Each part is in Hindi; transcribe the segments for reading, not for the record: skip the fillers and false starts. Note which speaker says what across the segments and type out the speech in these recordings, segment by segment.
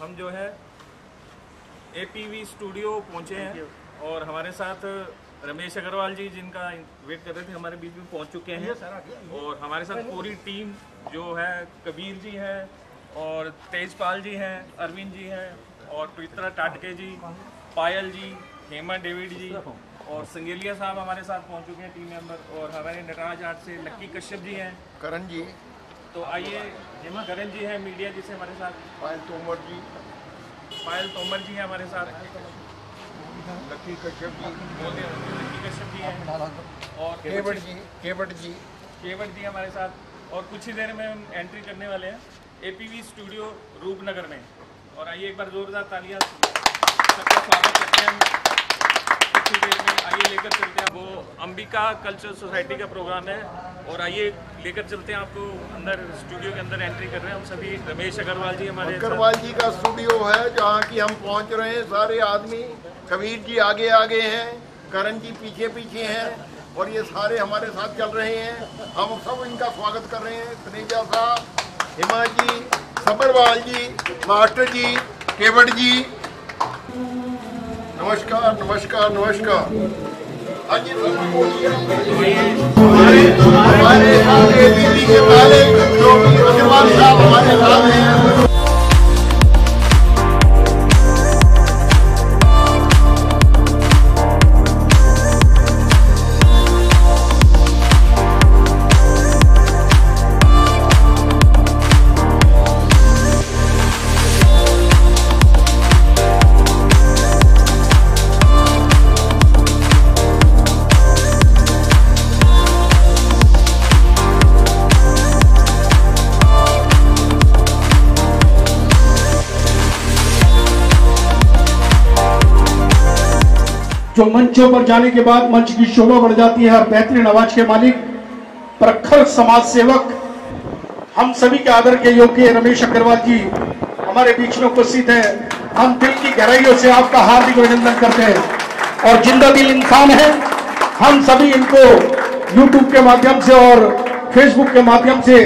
Speaker 1: हम जो है APV स्टूडियो पहुंचे हैं और हमारे साथ रमेश अग्रवाल जी जिनका वेट कर रहे थे हमारे बीच में पहुंच चुके हैं और हमारे साथ पूरी टीम जो है कबीर जी हैं और तेजपाल जी हैं, अरविंद जी हैं और पवित्रा टाटके जी, पायल जी, हेमा डेविड जी और संगेलिया साहब हमारे साथ पहुंच चुके हैं टीम मेंबर और हमारे नटराज आर्ट से लक्की कश्यप जी हैं,
Speaker 2: करण जी। तो
Speaker 1: आइए करण जी हैं मीडिया जी से हमारे साथ,
Speaker 2: पायल तोमर जी
Speaker 1: हैं हमारे साथ,
Speaker 2: लक्की कश्यप
Speaker 1: जी हैं और
Speaker 2: केवट जी
Speaker 1: हमारे साथ। और कुछ ही देर में हम एंट्री करने वाले हैं APV स्टूडियो रूपनगर में। और आइए एक बार जोरदार तालियां सबका स्वागत करते हैं। कुछ ही देर में आइए लेकर चलते हैं, वो अंबिका कल्चरल सोसाइटी का प्रोग्राम है और आइए लेकर चलते हैं आपको अंदर। स्टूडियो के अंदर एंट्री कर रहे हैं हम सभी। रमेश अग्रवाल जी हमारे
Speaker 2: अग्रवाल जी का स्टूडियो है जहाँ की हम पहुँच रहे हैं सारे आदमी। कबीर जी आगे आगे हैं, करण जी पीछे पीछे हैं और ये सारे हमारे साथ चल रहे हैं। हम सब इनका स्वागत कर रहे हैं। तनेजा साहब, हिमा जी, सब्बरवाल जी, मास्टर जी, केवट जी, नमस्कार नमस्कार नमस्कार। हमारे साथ APV के मालिक जो कि अग्रवाल साहब हमारे साथ हैं।
Speaker 3: जो मंचों पर जाने के बाद मंच की शोभा बढ़ जाती है और बेहतरीन आवाज के मालिक, प्रखर समाज सेवक, हम सभी के आदर के योग्य रमेश अग्रवाल जी हमारे बीच में उपस्थित हैं। हम दिल की गहराइयों से आपका हार्दिक अभिनंदन करते हैं और जिंदा दिल इंसान है। हम सभी इनको YouTube के माध्यम से और Facebook के माध्यम से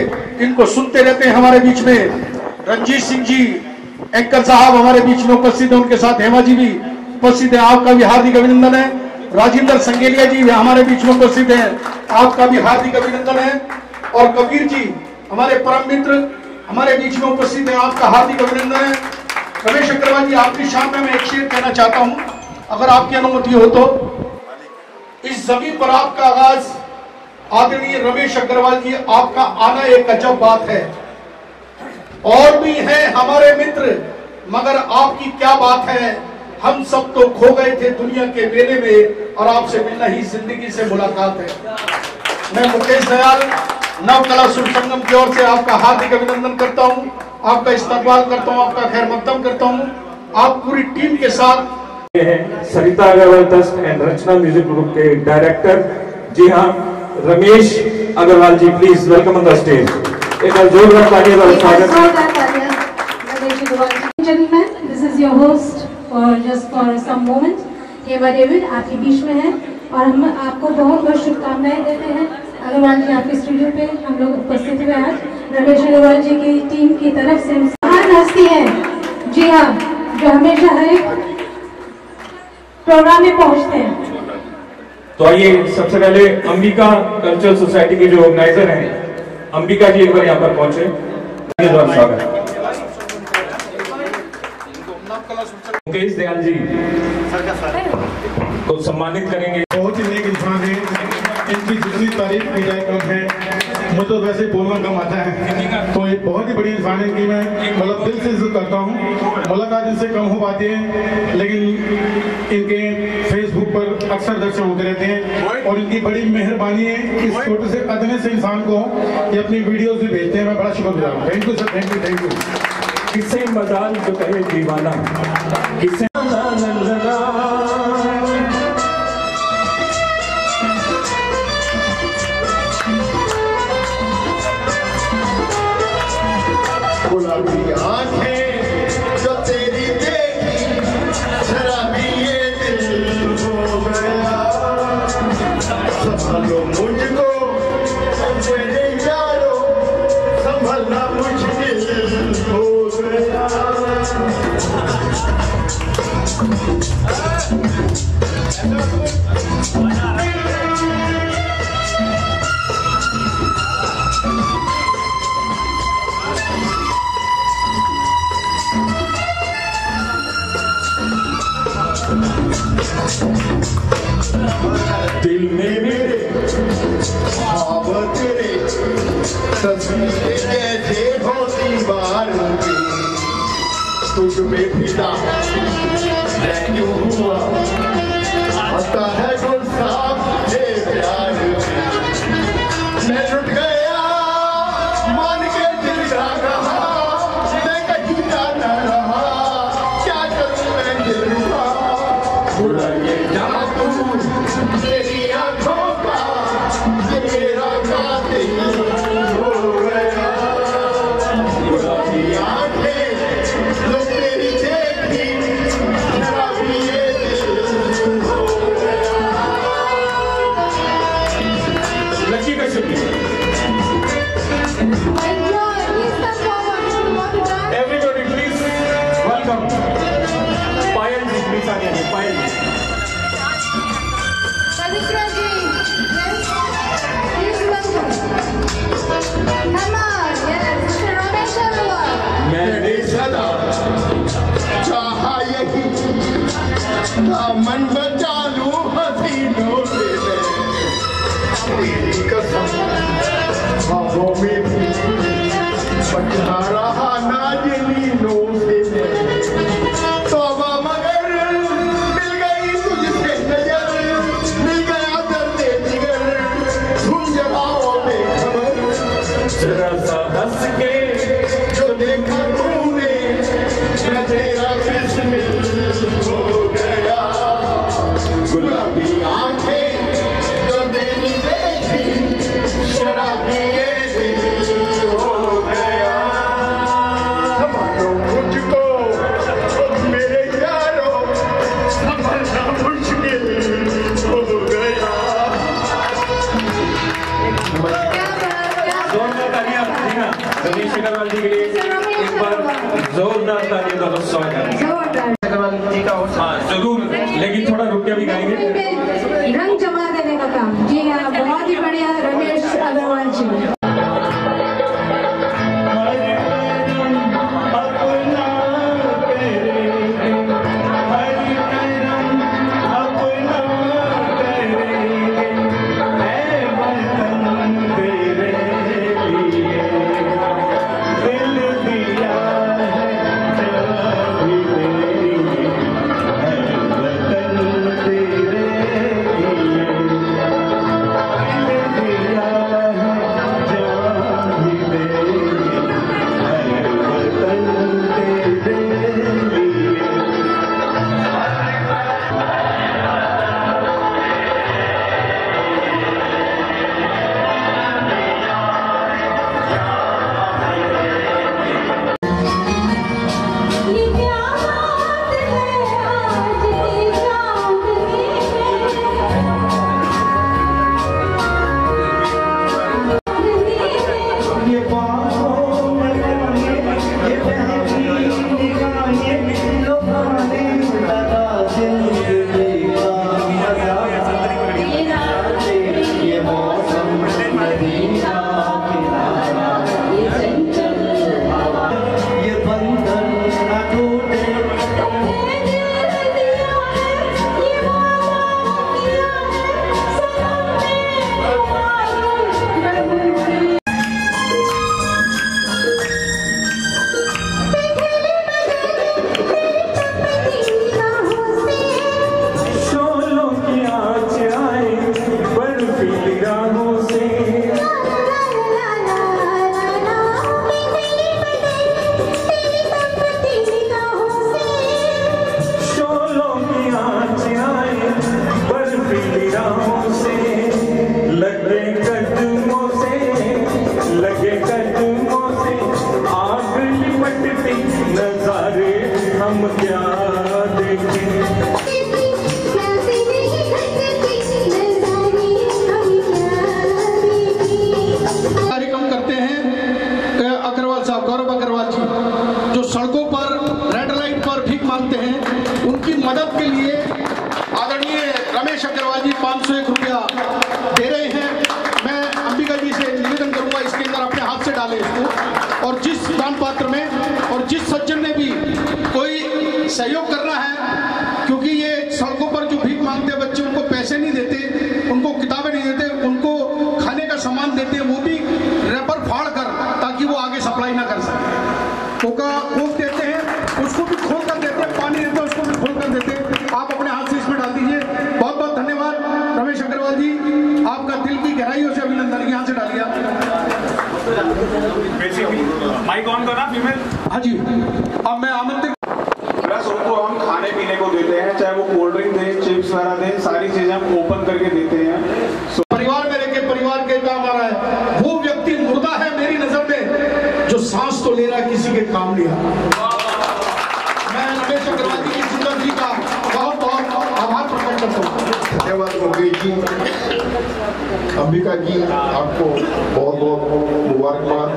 Speaker 3: इनको सुनते रहते हैं। हमारे बीच में रंजीत सिंह जी एंकर साहब हमारे बीच में उपस्थित है, उनके साथ हेमा जी भी उपस्थित है, आपका भी हार्दिक अभिनंदन है। राजेंद्र संगेलिया जी हमारे बीच में उपस्थित हैं, आपका भी हार्दिक अभिनंदन है। और कबीर जी हमारे परम मित्र हमारे बीच में उपस्थित है, आपका हार्दिक अभिनंदन है। रमेश अग्रवाल जी आपकी शान में मैं एक शेर कहना चाहता हूं, अगर आपकी अनुमति हो तो। इस जमीन पर आपका आगाज आदरणीय रमेश अग्रवाल जी, आपका आना एक अजब बात है। और भी है हमारे मित्र मगर आपकी क्या बात है। हम सब तो खो गए थे दुनिया के मेले में और आपसे मिलना ही जिंदगी से मुलाकात है। मैं मुकेश दयाल नव कला शुभ संगम की ओर से आपका हार्दिक अभिनंदन करता हूं, आपका इस्तकबाल करता हूं, आपका खैर मकदम करता हूं। आप पूरी टीम के साथ
Speaker 4: Sarita Agarwal trust and Rachna music group के डायरेक्टर, जी हाँ, Ramesh Agarwal ji, please welcome on the stage. एक जोरदार तालियां और स्वागत।
Speaker 5: This is your host for just for some moment, Hema David आपके बीच में है और हम आपको बहुत बहुत शुभकामनाएं देते हैं। अग्रवाल जी आपके स्टूडियो पे हम लोग उपस्थित हुए आज रमेश अग्रवाल जी की टीम की तरफ से। महान हस्ती है, जी हाँ, जो हमेशा हर एक प्रोग्राम में पहुंचते हैं।
Speaker 4: तो आइए सबसे पहले अंबिका कल्चरल सोसाइटी के जो ऑर्गेनाइजर हैं, अंबिका जी एक बार यहाँ पर पहुंचे, स्वागत। मुकेश दयाल जी को सम्मानित करेंगे।
Speaker 6: बहुत ही नेक इंसान है, इनकी जितनी तारीफ की जाए कम है। मुझे तो वैसे बोलना कम आता है, तो एक बहुत ही बड़ी इंसान है कि मैं मतलब दिल से इज्जत करता हूँ। मुलाकात इनसे कम हो पाती है लेकिन इनके फेसबुक पर अक्सर दर्शन होते रहते हैं और इनकी बड़ी मेहरबानी है इस छोटे से अदने से इंसान को ये अपनी वीडियोज भी भेजते हैं। मैं बड़ा शुक्रगुजार हूँ। Thank you sir, thank you, thank you.
Speaker 4: किसे मजाल जो कहे दीवाना, किसे
Speaker 2: गुलाबी आंखें जो तेरी देखी शराबी ये दिल हो गया। संभालो मुझको मेरे यारो, संभालना मुश्किल हो गया। दिल में मेरे ख्वाब तेरे तस्वीरें जैसे होती बारों की तुझ में फिदा मैं क्यों हुआ आता है गुलसाब है प्यार मैं लुट गया मान के दिल का रहा मैं कहीं जाना रहा क्या करूं मैं दिल रुका बुरा ये जादू तेरी आंखों का ये मेरा कातिल हो गया बुरी आंखें जो तेरी देखी मेरा भी ये दिल हो गया।
Speaker 4: लकी का शुक्रिया। Everybody please welcome Payal ji, please आगे आइए पायल जी।
Speaker 5: Pavitra ji, yes, please welcome. Come on, yes, Mr. Ramesh Agarwal.
Speaker 2: मैंने सदा चाहा यही दामन बचा लूं हसीनों से तेरी कसम ख्वाबों में भी बचा रहा नाज़नीनों से तौबा मगर मिल गई तुझसे नजर मिल गया दर्द जिगर तुम जवाओ बेखबर
Speaker 4: जरा सा हंस के
Speaker 2: जो देखा तूने मैं तेरा बिस्मिल हो गया गुलाबी आंखें जो तेरी देखी शराबी ये दिल हो गया संभालो मुझको ओ मेरे यारों संभालना मुश्किल हो गया।
Speaker 4: जोरदार तालियां दीना रमेश अग्रवाल जी के लिए एक बार जोरदार तालियों का स्वागत है। अग्रवाल जी का हाँ जरूर, लेकिन थोड़ा रुक के भी गाएंगे।
Speaker 5: रंग जमा देने का काम, जी हाँ, बहुत ही बढ़िया रमेश अग्रवाल जी।
Speaker 2: दिल दिया है
Speaker 3: सहयोग करना है, क्योंकि ये सड़कों पर जो भीख मांगते बच्चे, उनको पैसे नहीं देते, उनको किताबें नहीं देते, उनको खाने का सामान देते हैं, वो भी रैपर फाड़ कर, ताकि वो आगे सप्लाई ना कर सके। कोक देते हैं, उसको भी खोल कर देते हैं, पानी देते हैं, उसको भी खोल कर देते हैं। आप अपने हाथ से इसमें डाल दीजिए। बहुत बहुत धन्यवाद रमेश अग्रवाल जी, आपका दिल की गहराइयों से अभिनंदन। यहाँ से डालिए
Speaker 1: माइक ऑन करना फीमेल।
Speaker 3: हाँ जी, अब मैं आमंत्रित,
Speaker 4: प्लस उनको हम खाने पीने को देते हैं, चाहे वो कोल्ड ड्रिंक दें, चिप्स वगैरह दें, सारी चीजें हम ओपन करके देते हैं।
Speaker 3: परिवार में रहकर परिवार के काम आ रहा है, वो व्यक्ति मुर्दा है मेरी नजर में, जो सांस तो ले रहा है, किसी के काम नहीं आ रहा। मैं रमेश अग्रवाल जी की जिंदगी का बहुत बहुत आभार प्रकट करता हूँ।
Speaker 2: धन्यवाद मुकेश जी, अंबिका जी, आपको बहुत बहुत मुबारकबाद।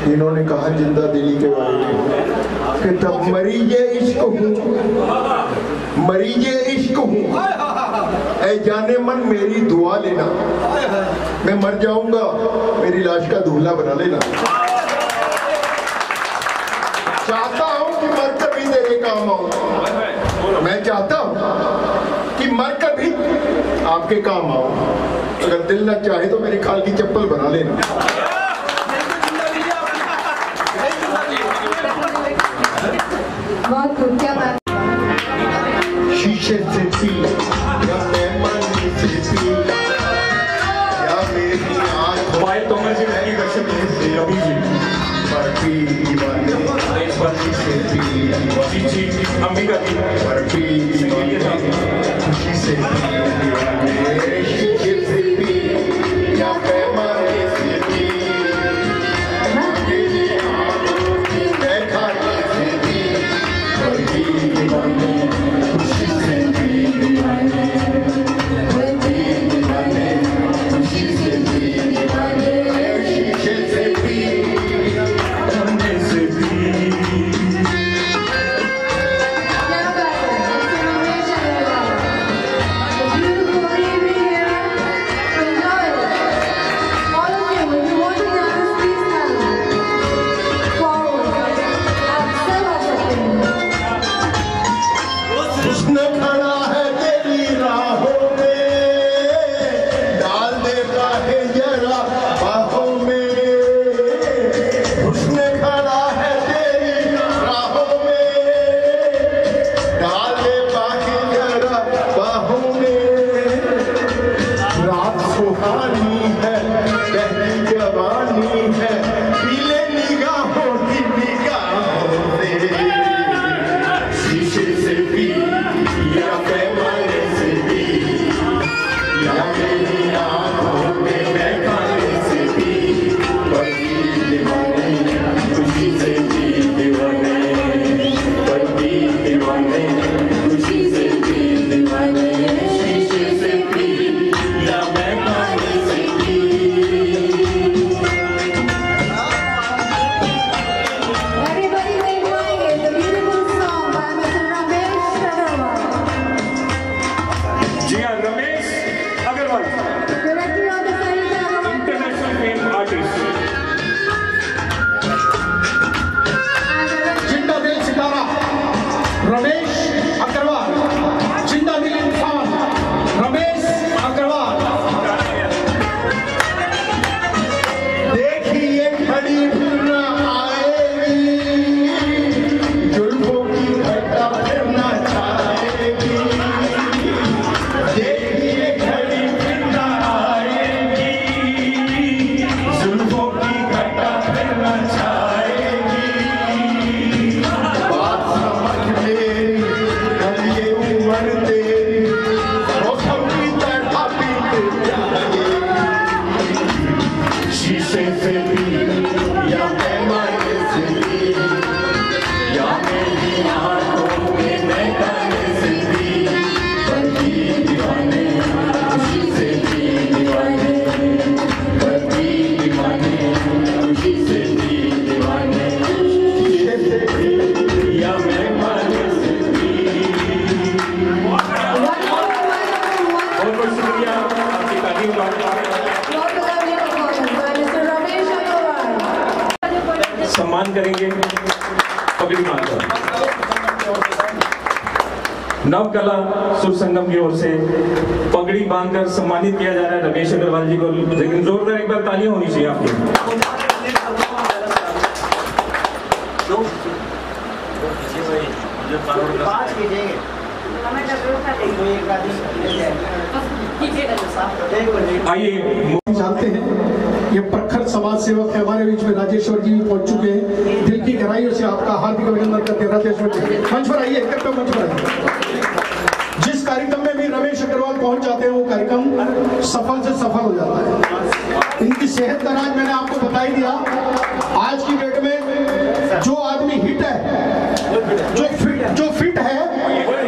Speaker 2: इन्होंने कहा जिंदा दिली के बारे में कि तब मरीजे इश्क हूँ, मरीजे इश्क हूँ, ऐ जाने मन मेरी दुआ लेना, मैं मर जाऊंगा मेरी लाश का दूल्हा बना लेना। चाहता हूँ कि मर कर भी तेरे काम आऊं, मैं चाहता हूँ कि मर कर भी आपके काम आऊं। अगर दिल न चाहे तो मेरी खाल की चप्पल बना लेना।
Speaker 5: बहुत खूब, क्या बात।
Speaker 2: शीशे से पी या मेहमान से पी या मेरी आंख
Speaker 4: भाई तोमर जी की दर्शक रवि जी
Speaker 2: बर्फी दीवाने बर्फी से पी
Speaker 4: जी अंबिका जी
Speaker 2: बर्फी दीवाने खुशी से पी दीवाने शीशे से पी या मेहमान से पी मेरी आंख देखा से पी बर्फी दीवाने खुशी से पी दीवाने बर्फी दीवाने खुशी से पी दीवाने शीशे से पी
Speaker 4: सम्मान करेंगे पब्लिक मानकर। नवकला सुर संगम की ओर से पगड़ी बांधकर सम्मानित किया जा रहा है रमेश अग्रवाल जी को। लेकिन जोरदार एक बार तालियां होनी चाहिए आपकी। आइए,
Speaker 3: जानते हैं ये प्रखर समाज सेवक है हमारे बीच में राजेश्वर जी भी पहुंच चुके हैं। दिल की गहराइयों से आपका हार्दिक अभिनंदन करते हैं राजेश्वर जी। मंच पर आइए, कृपया मंच पर आइए। जिस कार्यक्रम में भी रमेश अग्रवाल पहुंच जाते हैं वो कार्यक्रम सफल से सफल हो जाता है। इनकी सेहत का राज मैंने आपको बता ही दिया। आज की डेट में जो आदमी हिट है, जो फिट है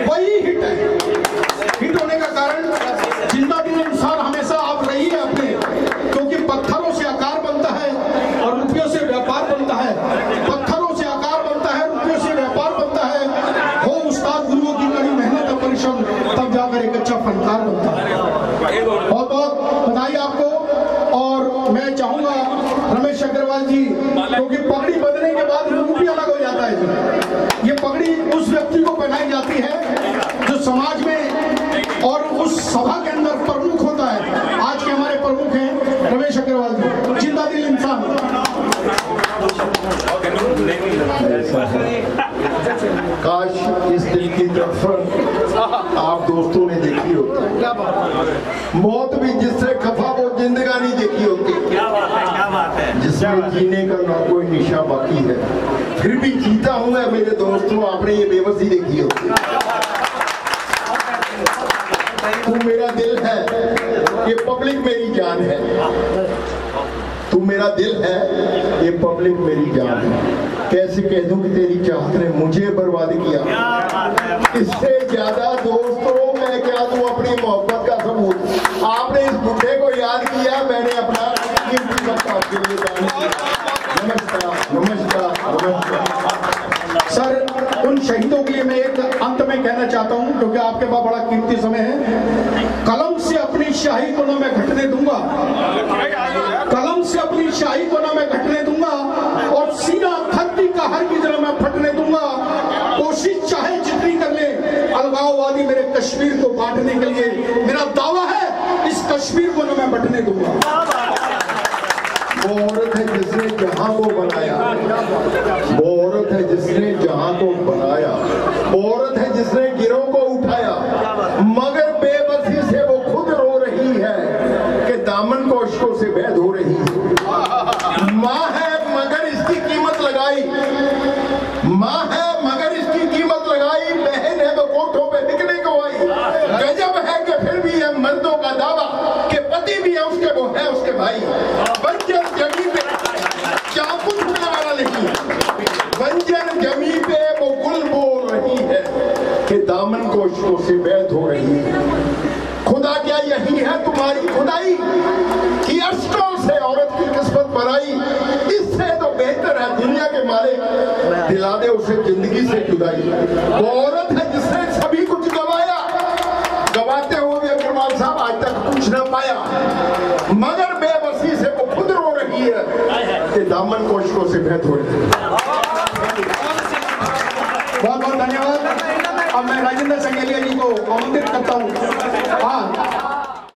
Speaker 3: वही हिट है। हिट होने का कारण जिंदा दिल इंसान हमेशा आप रही है अपने, क्योंकि पत्थरों से आकार बनता है और रुपयों से व्यापार बनता है। पत्थरों से आकार बनता है, रुपयों से व्यापार बनता है। हो उस्ताद गुरुओं की कड़ी मेहनत और परिश्रम, तब जाकर एक अच्छा फनकार बनता है। बहुत बहुत बधाई आपको। और मैं चाहूंगा रमेश अग्रवाल जी, क्योंकि पगड़ी बदलने के बाद रूप भी अलग हो जाता है जी। ये पगड़ी उस व्यक्ति को पहनाई जाती है जो समाज में और उस सभा के अंदर प्रमुख होता है। आज के हमारे प्रमुख हैं रमेश अग्रवाल जी, जिंदा दिल इंसान।
Speaker 2: काश इस दिल की तरफ आप दोस्तों ने देखी होती। मौत भी जिससे खफा वो जिंदगानी देखी होती। क्या बात है। जिसमें जीने का ना कोई निशा बाकी है, फिर भी जीता हूं मैं मेरे दोस्तों, आपने ये बेबसी देखी होती। तू मेरा दिल है, ये पब्लिक मेरी जान है। तू मेरा दिल है, ये पब्लिक मेरी जान है। कैसे कह दूं कि तेरी चाहत ने मुझे बर्बाद किया। इससे ज्यादा दोस्तों मैं क्या दूं अपनी मोहब्बत का सबूत। आपने इस बुढ़े को याद किया, मैंने अपना कीमती वक्त आपके लिए दान किया। नमस्कार नमस्कार नमस्कार।
Speaker 3: सर, उन शहीदों के लिए मैं एक अंत में कहना चाहता हूं, क्योंकि आपके पास बड़ा कीमती समय है। कलम से अपनी शाही को ना मैं घटने दूंगा, कलम से अपनी शाही को ना मैं घटने दूंगा, और सीना खत्ती का हर की तरह मैं फटने दूंगा। कोशिश चाहे जितनी कर ले अलगाववादी मेरे कश्मीर को बांटने के लिए, मेरा दावा है इस कश्मीर को ना मैं बंटने दूंगा।
Speaker 2: वो औरत है जिसने जहां को बनाया, वो औरत है जिसने जहां को बनाया, वो औरत है जिसने गिरोह को उठाया, मगर बेबसी से वो खुद रो रही है कि दामन को अश्कों से बैद हो रही है। माँ है मगर इसकी कीमत लगाई, माँ है मगर इसकी कीमत लगाई। बहन है तो कोठों पे बिकने को आई। गजब है कि फिर भी है मर्दों का दावा कि पति भी है उसके, वो है उसके भाई। बंजर जमी पे चाकू छूने वाला नहीं, बंजर जमी पे वो गुल बोल रही है कि दामन को अश्कों से बैद हो रही है। खुदा क्या यही है तुम्हारी खुदाई कि अश्कों से औरत की किस्मत बनाई। इससे तो बेहतर है दुनिया के मालिक दिला दे उसे जिंदगी से जुदाई। वो औरत है जिसने सभी कुछ गवाया, गवाते हुए भी अग्रवाल साहब आज तक कुछ न पाया, मगर बेबसी से वो खुद रो रही है कि दामन को अश्कों से बैद हो रही है।
Speaker 3: बहुत बहुत धन्यवाद। अब मैं राजेंद्र संगेलिया जी को आमंत्रित करता हूँ। हाँ,